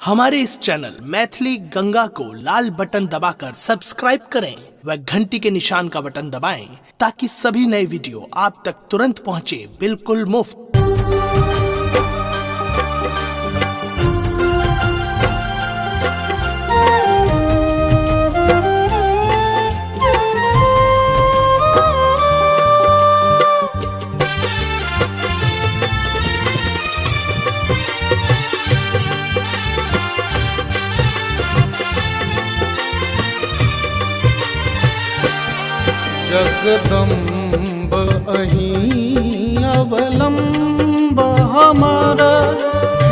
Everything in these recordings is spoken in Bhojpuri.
हमारे इस चैनल मैथिली गंगा को लाल बटन दबाकर सब्सक्राइब करें व घंटी के निशान का बटन दबाएं ताकि सभी नए वीडियो आप तक तुरंत पहुंचे बिल्कुल मुफ्त। जगदम्ब अहीं अवलंब हमर,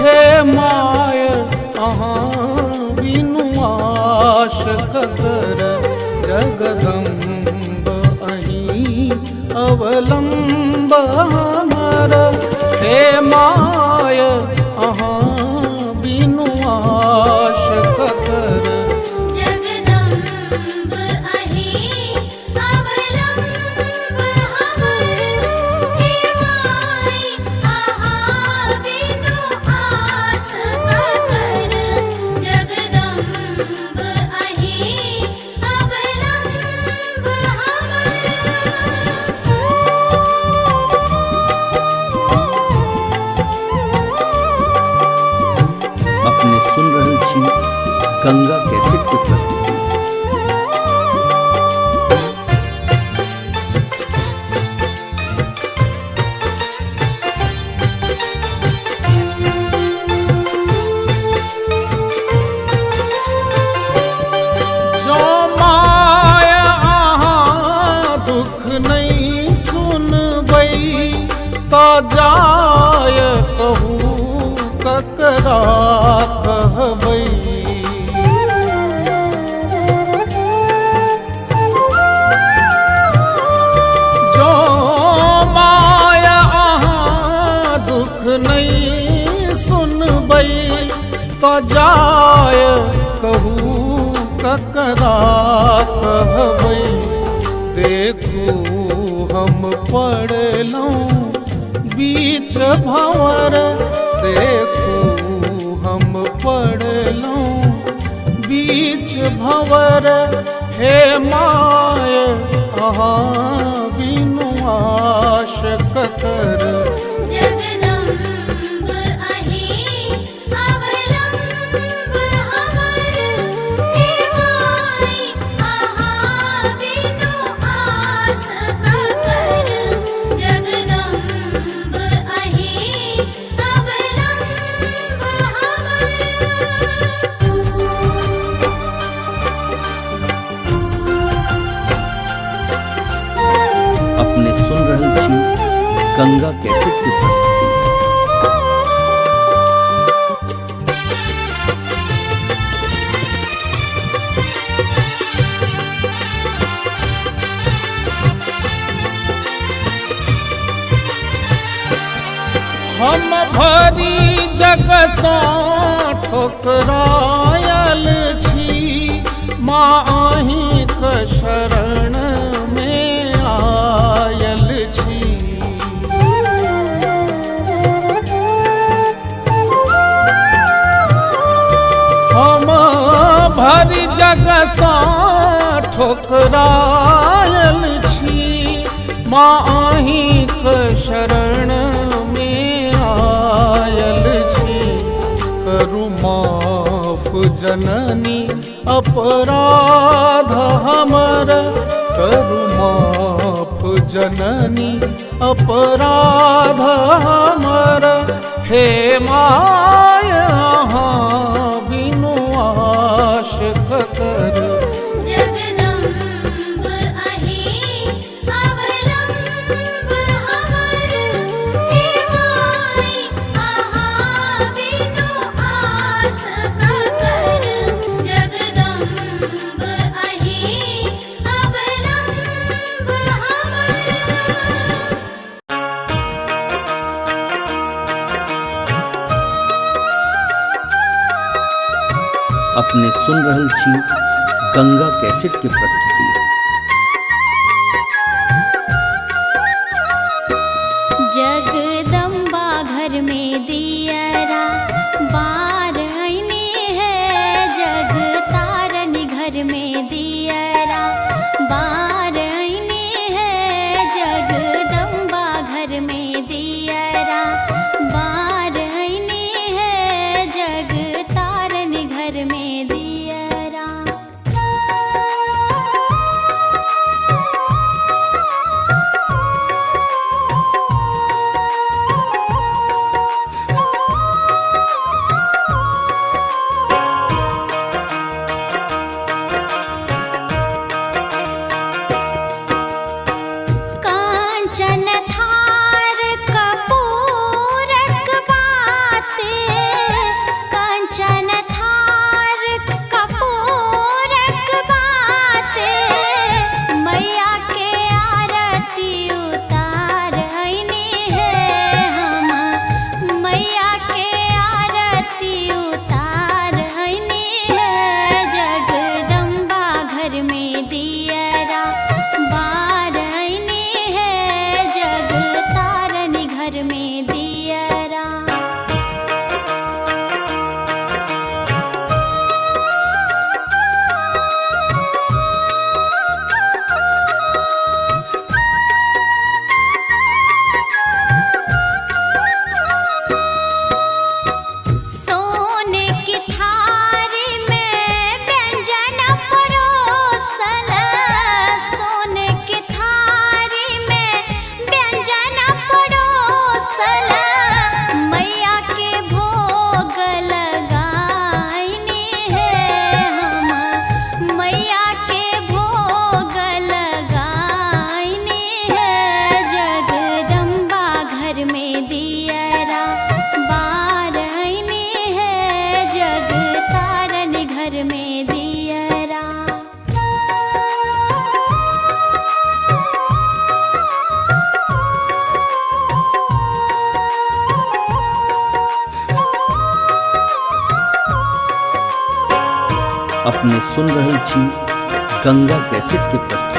हे माय अहाँ बिनु आश ककर। जगदम्ब अहीं अवलंब हमर, हे माय अहाँ बिनु आश ककर। अपने सुन रहल छी गंगा कैसेट के प्रस्तुति। जो माया अहाँ दुख नहीं सुनबै तो जाय कहू ककरा कहबै। जो माया अहाँ दुख नहीं सुनबै तो जाय कहू ककरा कहबै। देखू हम पड़लहुँ बीच भंवर, देखू हम पड़लहुँ बीच भंवर। हे माय अहाँ बिनु आश ककर। अपने सुन रहल छी गंगा कैसेट के प्रस्तुति। हम भरी जग सँ ठोकरायल छी, माँ अहीं क शरण में आयल छी। हम भरी जग सँ ठोकरायल छी, माँ अहीं क शरण में आयल छी। करू माफ जननी अपराध हमर, करू माफ जननी अपराध हमर। हे माय अहाँ बिनु आश ककर। अपने सुन रहल छी गंगा कैसेट के प्रस्तुति। जगदम्बा घर में दियरा बार आईने अपने सुन रहल छी गंगा कैसेट के प्रस्तुति।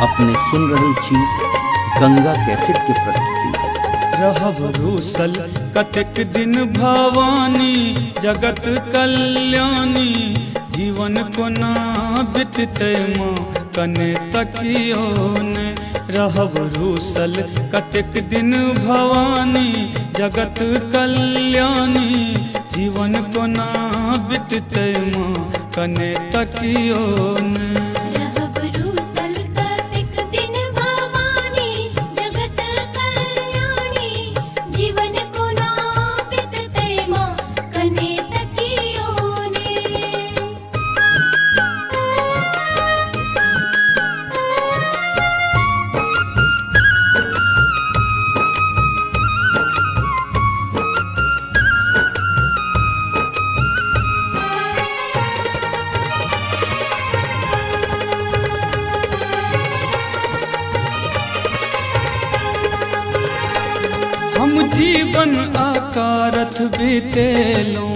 अपने सुन रहल छी गंगा कैसेट के प्रस्तुति। रहब रूसल कतेक दिन भवानी जगत कल्याणी, जीवन कोना बितते माँ कने तकियो ने। रहब रूसल कतेक दिन भवानी जगत कल्याणी, जीवन कोना बितते माँ कने तकियो ने। हम जीवन आकारथ बीतेलौं,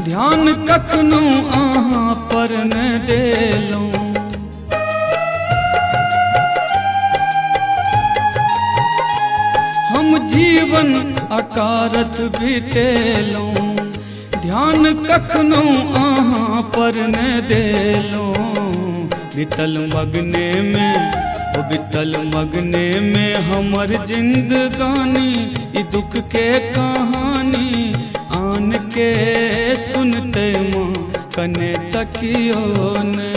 ध्यान कखनो अहाँ पर न देलौं। हम जीवन आकारथ बीतेलौं, ध्यान कखनो अहाँ पर न देलौं। बीतल मगने में बीतल मगने में हमर जिंदगानी, ई दुख के कहानी आन के सुनते माँ कने तकियो ने।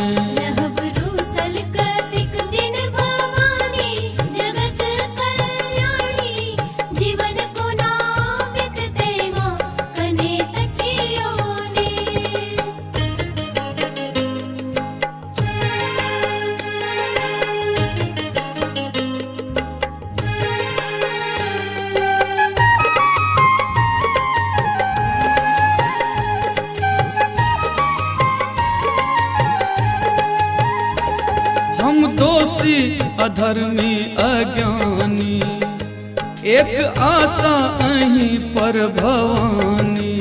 हम दोषी अधर्मी अज्ञानी, एक आशा अहीं पर भवानी।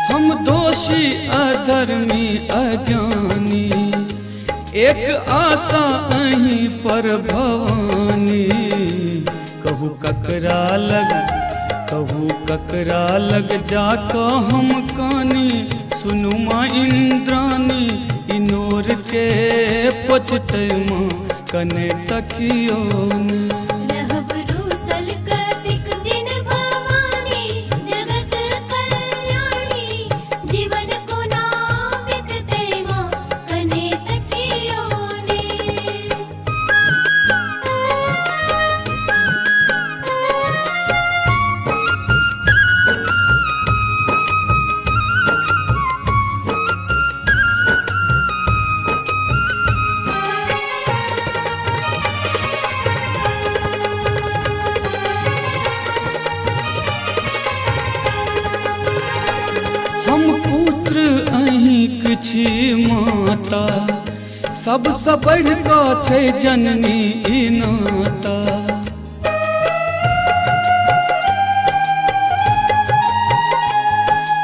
हम दोषी अधर्मी अज्ञानी, एक आशा अहीं पर भवानी। कहू ककरा लग जाको हम कानी, सुनु माँ इंद्रानी इनोर के पचते माँ कने तकियो ने। छी माता, सबसे बढ़ कऽ छै जननी ई नाता।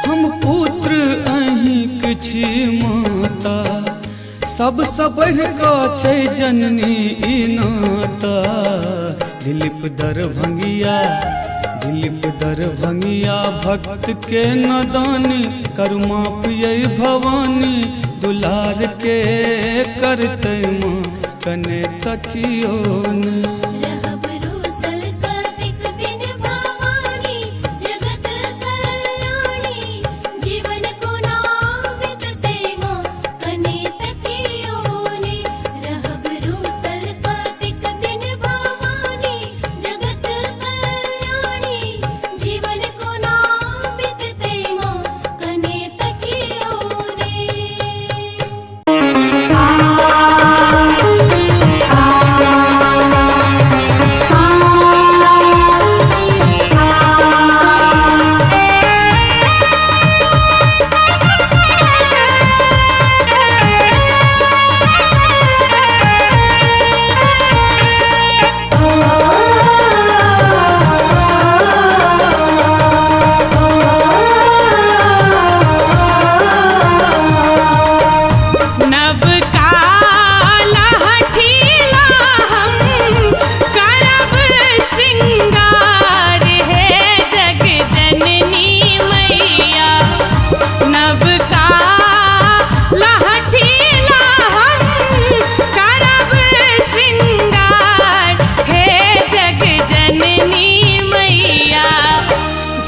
हम पुत्र अहीं सबसे बढ़ कऽ छै जननी ई नाता। दिलीप दरभंगिया भक्त के नदानी कर माफ ये भवानी। दुलार के करते माँ कने तकियो ने।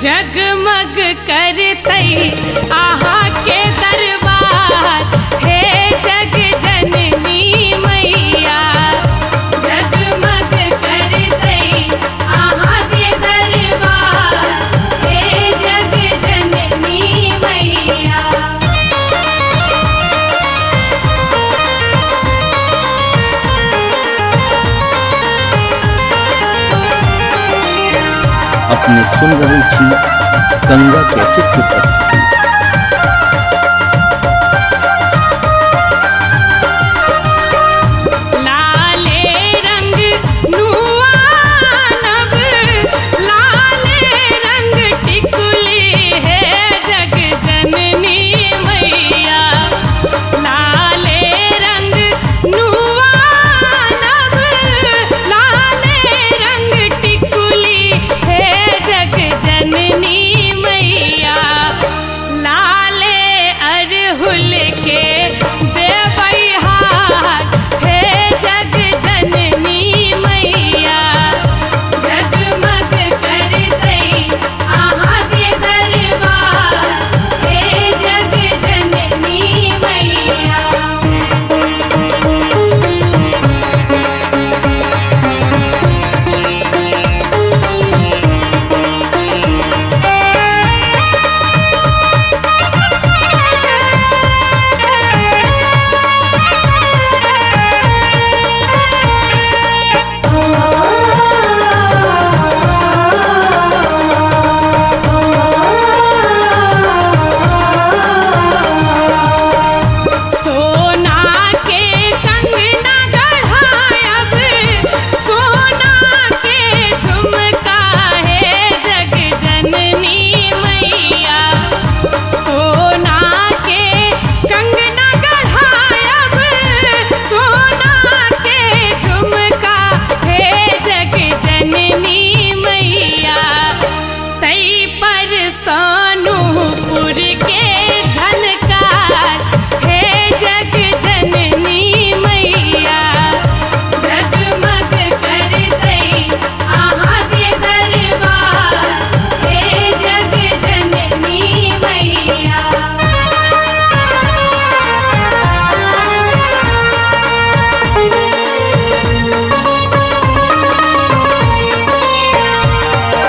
जगमग करते आहा के दरबार हे जग जननी मैया। जगमग करते आहा के दरबार हे जग जननी मैया। अपने सुन रहल छी गंगा कैसेट की प्रस्तुति।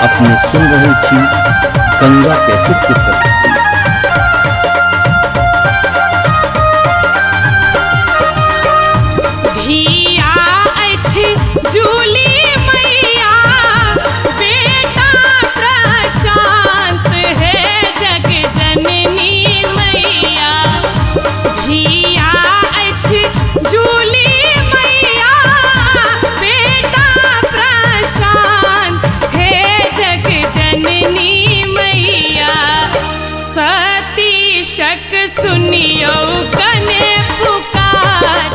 अपने सुन रहे छी गंगा कैसेट की प्रस्तुति। धिया अछि जूली मैया बेटा प्रशांत है जग जननी मैया। धिया अछि जूली मैया बेटा प्रशांत है जग जननी मैया। सती शक सुनियो कने पुकार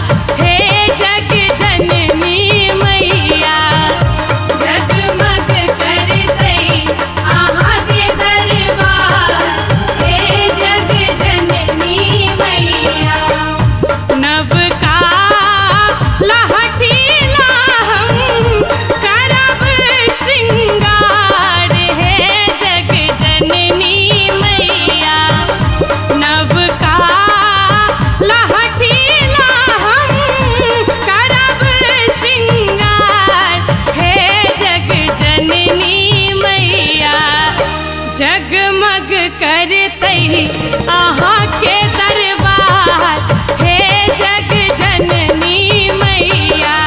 अहाँ के दरबार हे जग जननी मैया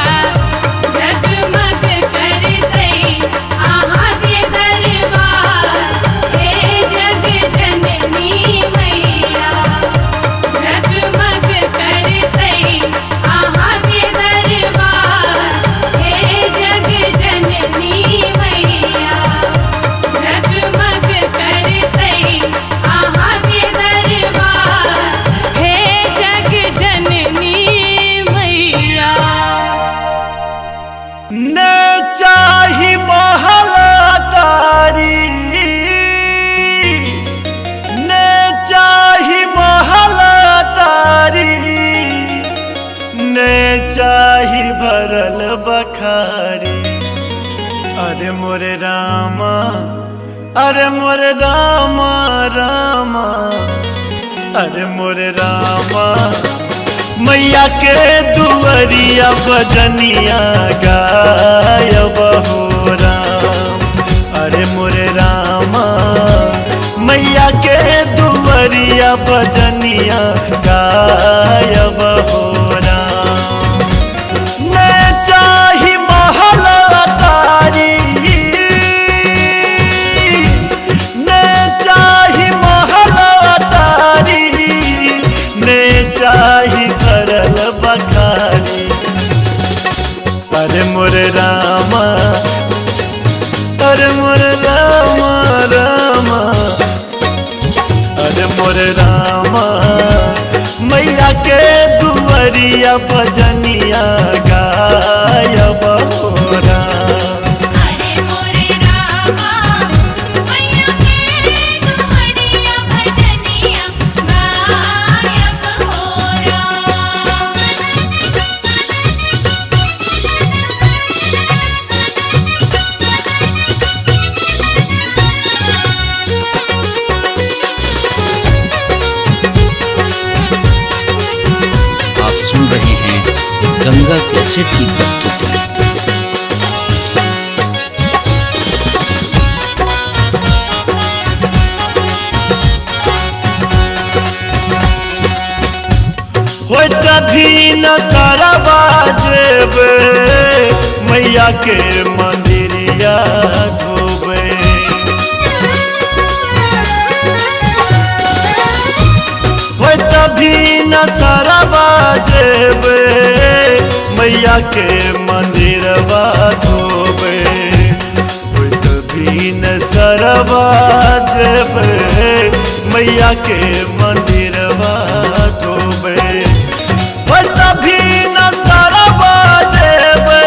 जगमग करतै अहाँ के दरबार हे जग जननी मैया जगमग करतै अहाँ के दरबार हे जग जननी मैया जगमग करतै अहाँ के दरबार हे जग जननी मैया। ने चाही महलतारी ने चाही महलतारी ने चाही भरल बखारी अरे मोरे रामा अरे मोरे रामा रामा अरे मोरे रामा मैया के दुअरिया बजनिया गायब हो राम अरे मोरे रामा मैया के दुअरिया बजनिया गायब हो राम ने चाही महलतारी ने चाही महलतारी ने चाही भरल बखारी अरे मोरे रामा अरे मोरे रामा रामा अरे मोरे रामा मैया के दुअरिया बजनिया गायब हो राम अरे मोरे रामा मैया के दुअरिया भजनिया गायब हो राम। आप सुन रहे हैं गंगा कैसेट की प्रस्तुति। हो तभी न सरवा जेबे मैया के मंदिरिया धोबे हो तभी न सरवा जेबे मैया के मंदिरवा धोबे हो तभी न सरवा जेबे मैया के मंदिरवा धोबे हो तभी न सरवा जेबे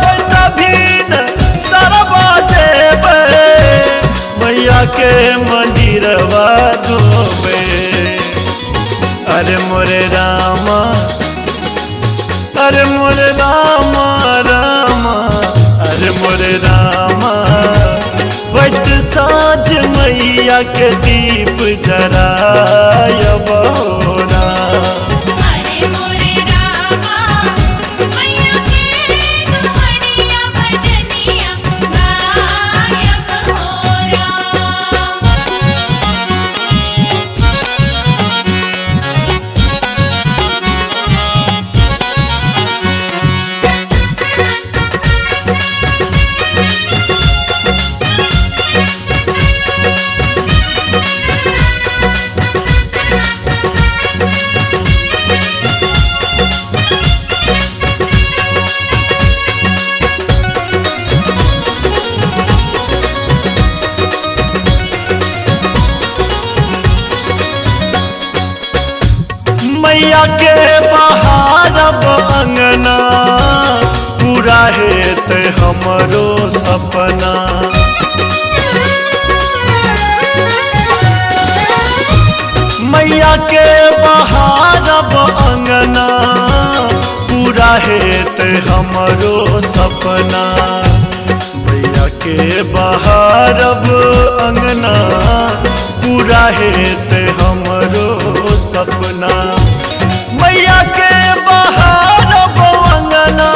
हो तभी न सरवा जेबे मैया के मंदिरवा धोबे अरे मोरे रामा अरे मोरे रामा रामा अरे मोरे रामा वैत साँझ मैया के दीप जरायब हो राम अरे मोरे रामा मैया के दुअरिया भजनिया गायब हो राम। मैया के बहारब अंगना पूरा हेत हमरो सपना मैया के बहारब अंगना पूरा हेत हमरो सपना मैया के बहारब अंगना पूरा हेत हमरो सपना मैया के बहारब अंगना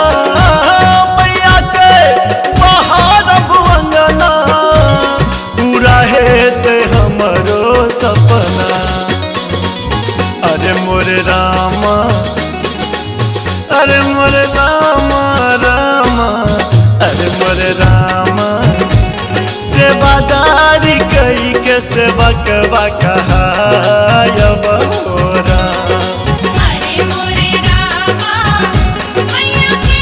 मैया के बहारब अंगना पूरा हेत हमरो सपना ना। अरे मोरे रामा, अरे मोरे रामा रामा, अरे मोरे रामा, सेवादारी कई के सेवा कबा कहायब हो राम। अरे मोरे रामा मैया के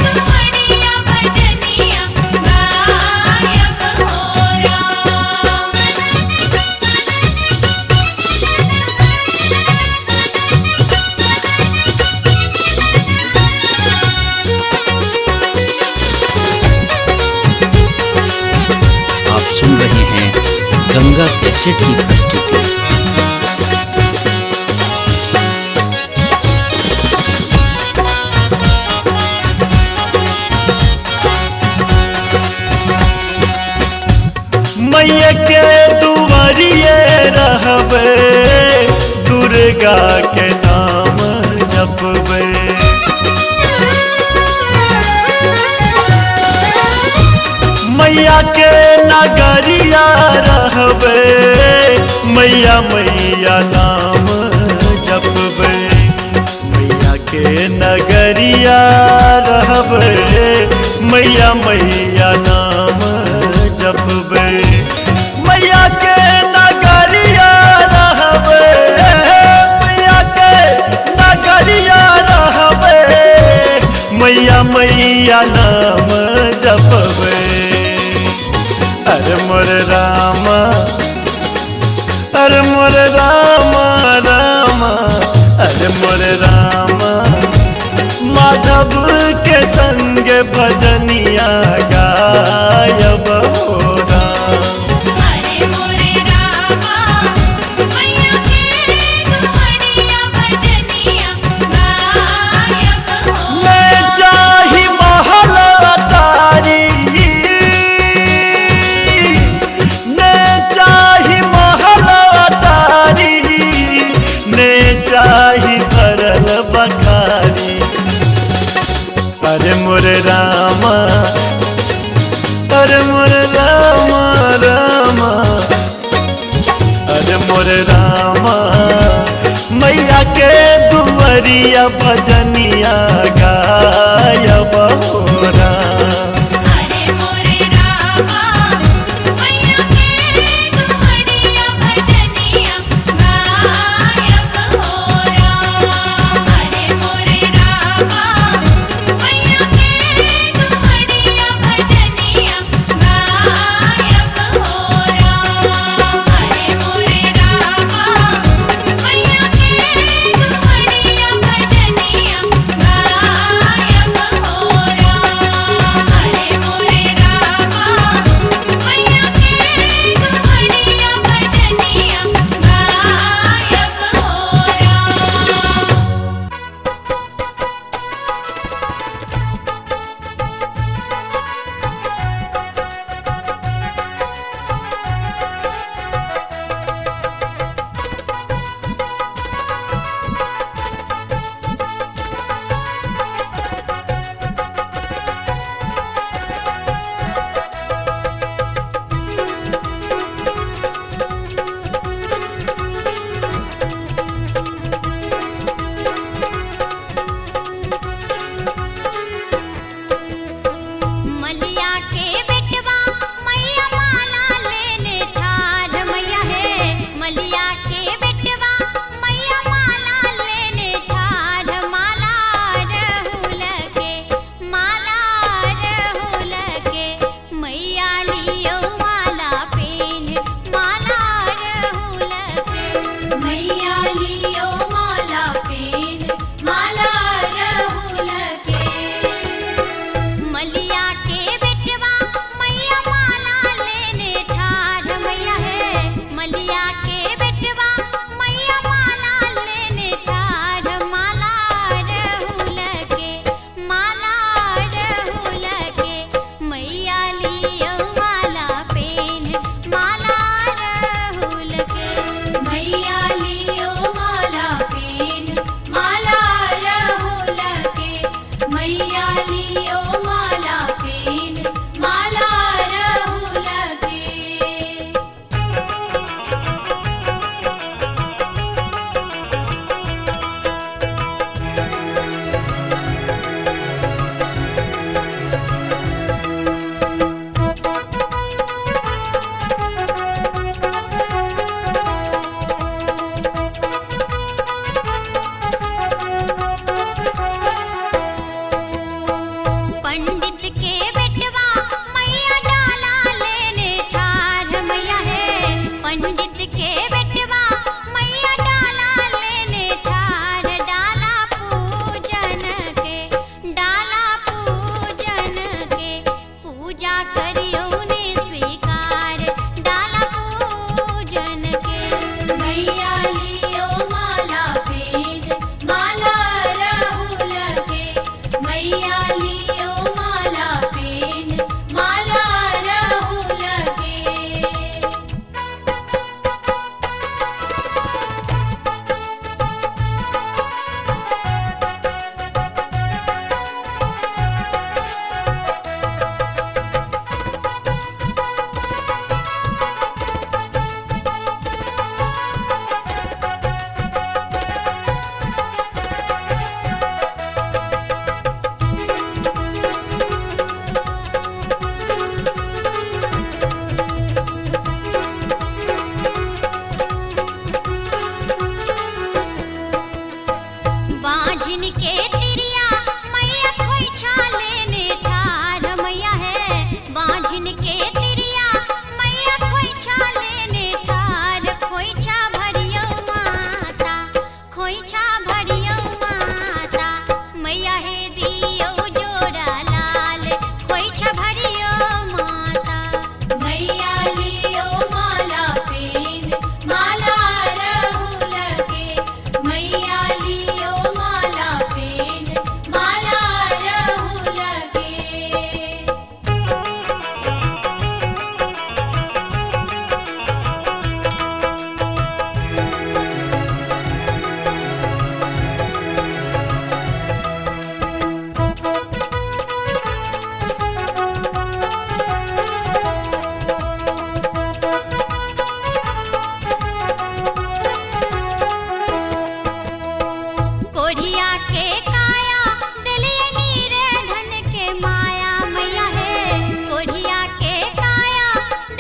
दुआरिया भजनिया गायब हो राम। आप सुन रहे हैं गंगा कैसेट की प्रस्तुति। मैया के दुआरिये रहबे, दुर्गा के नाम जपबे। मैया के नगरिया रहबे, मैया मैया नाम जपबे। मैया के नगरिया रहबे, मैया मैया नाम जपबे। मैया के नगरिया रहबे, मैया के नगरिया रहबे, मैया मैया नाम जपबे। अरे मोरे रामा, अरे मोरे रामा रामा, अरे मोरे रामा, माधव के संग भजनिया गायब हो राम। अरे मोरे रामा मैया के दुआरिया भजनिया गायब हो मैं चाही महल अटारी, ने चाही महल अटारी, ने चाही भरल बखारी। अरे मोरे रामा, अरे मोरे रामा रामा, अरे मोरे रामा, मैया के दुआरिया भजनिया गायब हो राम। अरे मोरे रामा मैया के दुआरिया भजनिया गायब हो राम। अरे मोरे रामा मैया के दुआरिया भजनिया गायब हो राम। अरे मोरे रामा मैया के दुआरिया भजनिया गायब हो मैया लियो माला पेन माला राहुल के मैया लियो माला पेन माला राहुल के बांझिन के तिरिया मैया खोइछा लेने ठार मैया है बांझिन के तिरिया मैया खोइछा लेने ठार खोइछा भरियो माता खोइछा भरियो माता मैया है दियो जोड़ा लाल खोइछा भरियो माता मैया लियो माला पेन माला राहुल के मैया लियो माला पेन माला राहुल के कोढ़िया के काया दिलिए नीरे धन के माया मैया है कोढ़िया के काया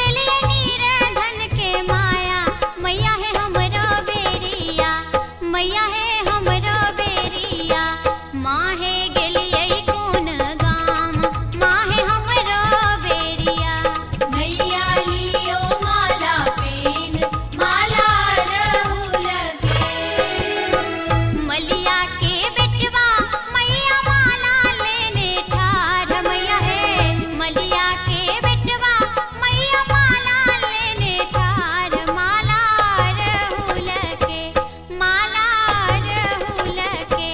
दिलिए नीरे धन के माया मैया है हमरो बेरिया मैया है हमरो बेरिया माँ है गेलिए कौन गाम माँ है हमरो बेरिया मैया लियो माला पेन माला राहुल के मलिया के बेटवा मैया माला लेने ठार मैया है मलिया के बेटवा मैया माला लेने ठार माला राहुल के माला राहुल के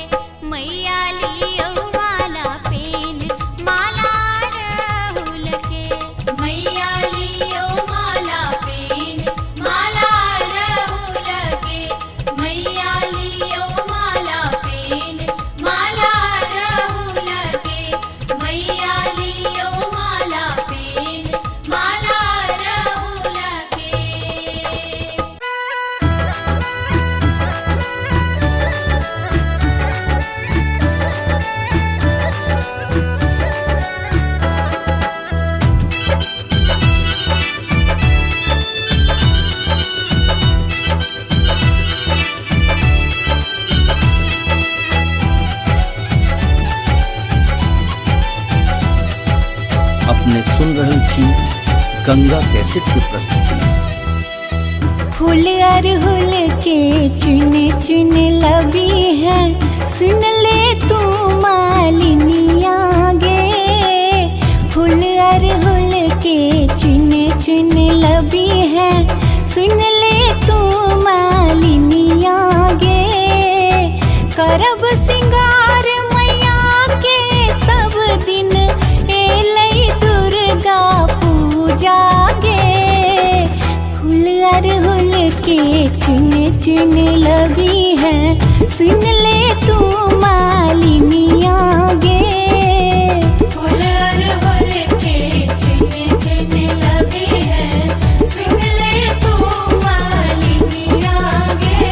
मैया लियो माला पेन माला राहुल के मैया लियो माला पेन माला राहुल के मैया लियो माला पेन माला राहुल के मैया लियो माला पेन माला राहुल के अपने सुन रहल छी गंगा कैसेट के प्रस्तुति। फूल अरहुल के चुन चुन लबी है सुन ले तू मालिनिया गे फूल अरहुल के चुन चुन लबी है सुन ले तू मालिनिया गे करब सिंगार मैया के सब दिन एलै दुर्गा पूजा गे फूल अरहुल के चुन चुन लबी है सुन ले तू मालिनिया गे फूल अरहुल के चुन चुन लबी है सुन ले तू मालिनिया गे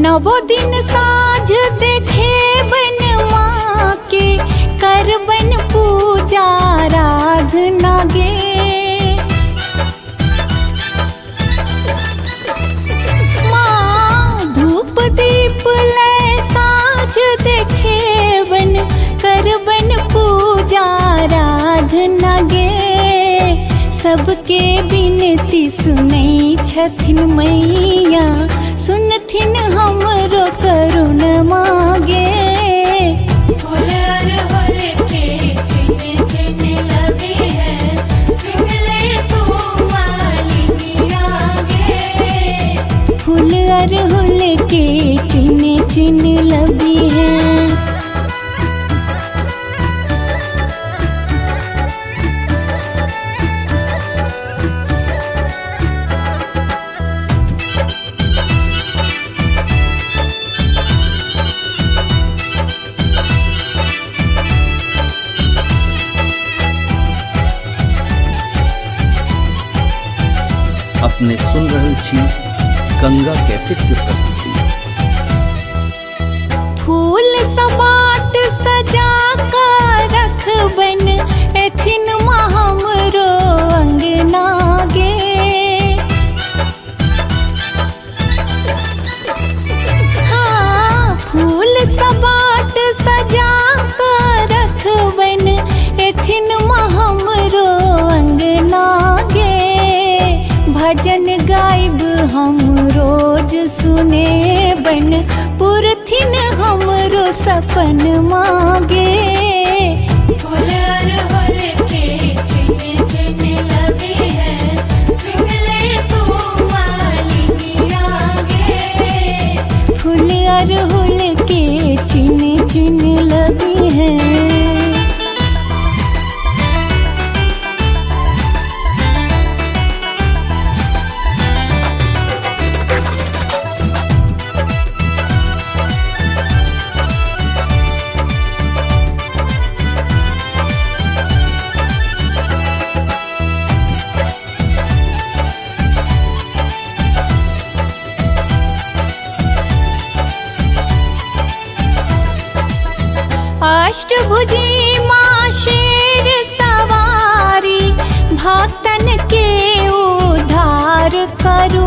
नवो दिन साँझ देखे बन माँ के करबन पूजा आराधना गे माँ गे, सबके बिनती सुनई छथिन मैया, सुनथिन हमरो करुण मागे। फूल अरहुल के चिन चिन लबी है। अपने सुन रहल छी गंगा कैसेट के प्रस्तुति। फूल सबाट सजा कर रखबन एथिन हमरो अंगना गे। हाँ, फूल सबाट सजा कर रखबन एथिन हमरो अंगना गे। भजन गाइब हम रोज सुने बन, पुरथिन हमरो सपन मागे। फूल अरहुल के चिन चिन लगी है। अष्टभुजी माँ शेर सवारी, भक्तन के उद्धार करो।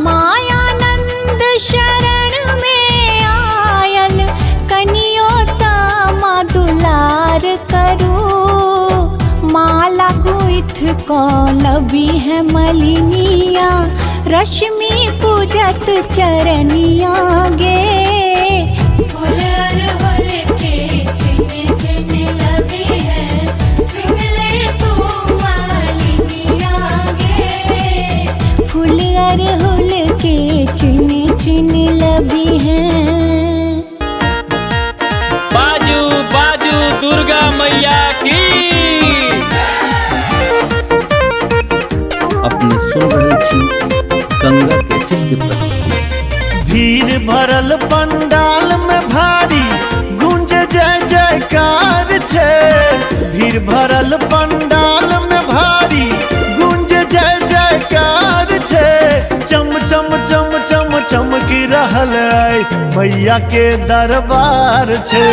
मायानंद शरण में आयल, कनियो तमा दुलार करो। माला गुइथ को लबी है मलिनिया, रश्मि पूजत चरनिया गे। फूल अरहुल के चिन चिन लबी है। बाजू बाजू दुर्गा मैया की। अपने सुन रहल छी गंगा कैसेट के प्रस्तुति। भीड़ भरल पंडाल में भारी गूंज जय जयकार छे। भीड़ भरल पंडाल में भारी गूंज जय जयकार छे। चम चम चम चम चमकी रहल आई मैया के दरबार छे।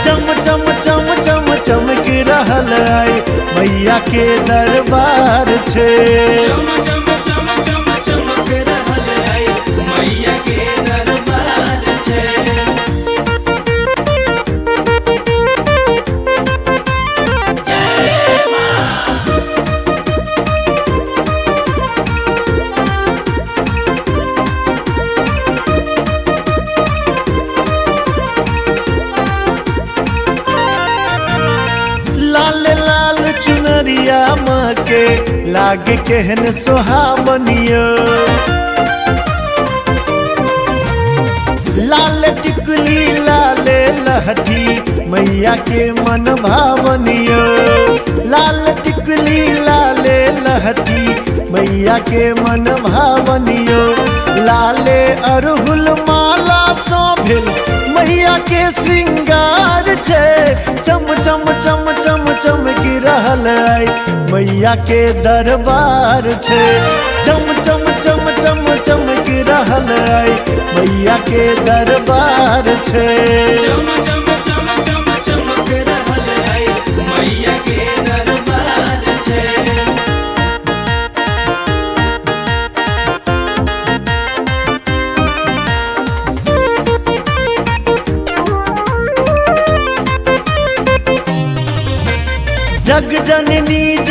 चम चम चम चम चमकी रहल आई मैया के दरबार छे। लाल लाल चुनरिया माँ के लागे केहन सोहावनियो। लाल टिकुली लाले लहठी मैया के मन भावनियो। लाल टिकुली लाले लहठी मैया के मन भावनियो। लाले अरहुल माला शोभिल मैया के श्रृंगार छे। चम चम चम चम चमकी रहल आई मैया के दरबार छे। चम चम चम चम चमकी रहल आई मैया के दरबार छे। मैया के दरबार छे।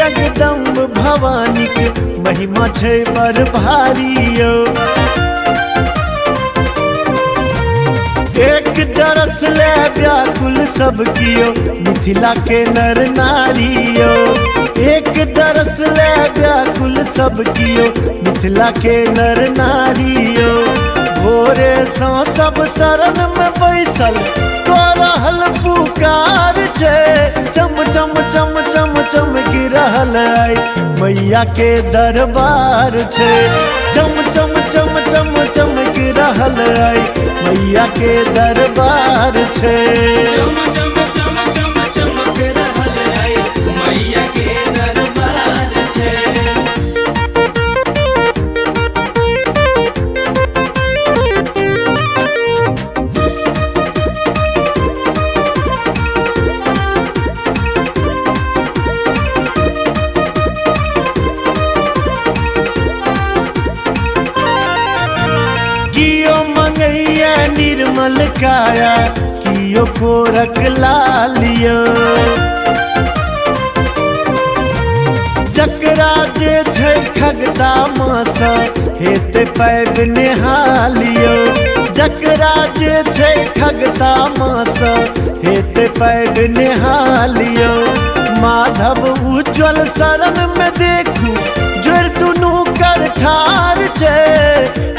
जगदम्ब भवानी के महिमा छै बड़ भारी यौ। एक दरस ले व्याकुल सब कियो मिथिला के नर नारी यौ। एक दरस ले व्याकुल सब कियो मिथिला के नर नारी यौ। भोरे सँ सब शरण में बैसल कऽ रहल पुकार छै। चम चम चम चम चमक रहल आई मैया के दरबार छै। चम चम चम चम चमक रहल आई मैया के दरबार छै। चम चम चम चम चमक रहल आई मैया के दरबार छै। कियो मंगैया निर्मल काया कियो कोरक लालियो। जकरा जे छै खगता मासा हेते पैब नेहालियो। जकरा जे छै खगता मासा हेते पैब नेहालियो। माधव उज्ज्वल शरण में देखू जोड़ दुनू कर ठार छै।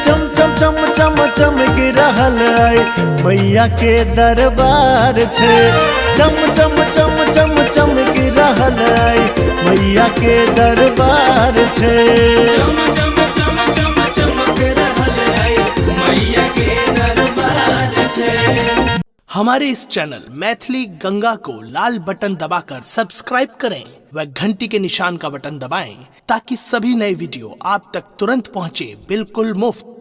चम चम चम चम चमक रहल आई मैया के दरबार छै। चम चम चम चम चमक रहल आई मैया के दरबार छै। चम चम चम चम चमक रहल आई मैया के दरबार छै। हमारे इस चैनल मैथिली गंगा को लाल बटन दबाकर सब्सक्राइब करें व घंटी के निशान का बटन दबाएं ताकि सभी नए वीडियो आप तक तुरंत पहुंचे बिल्कुल मुफ्त।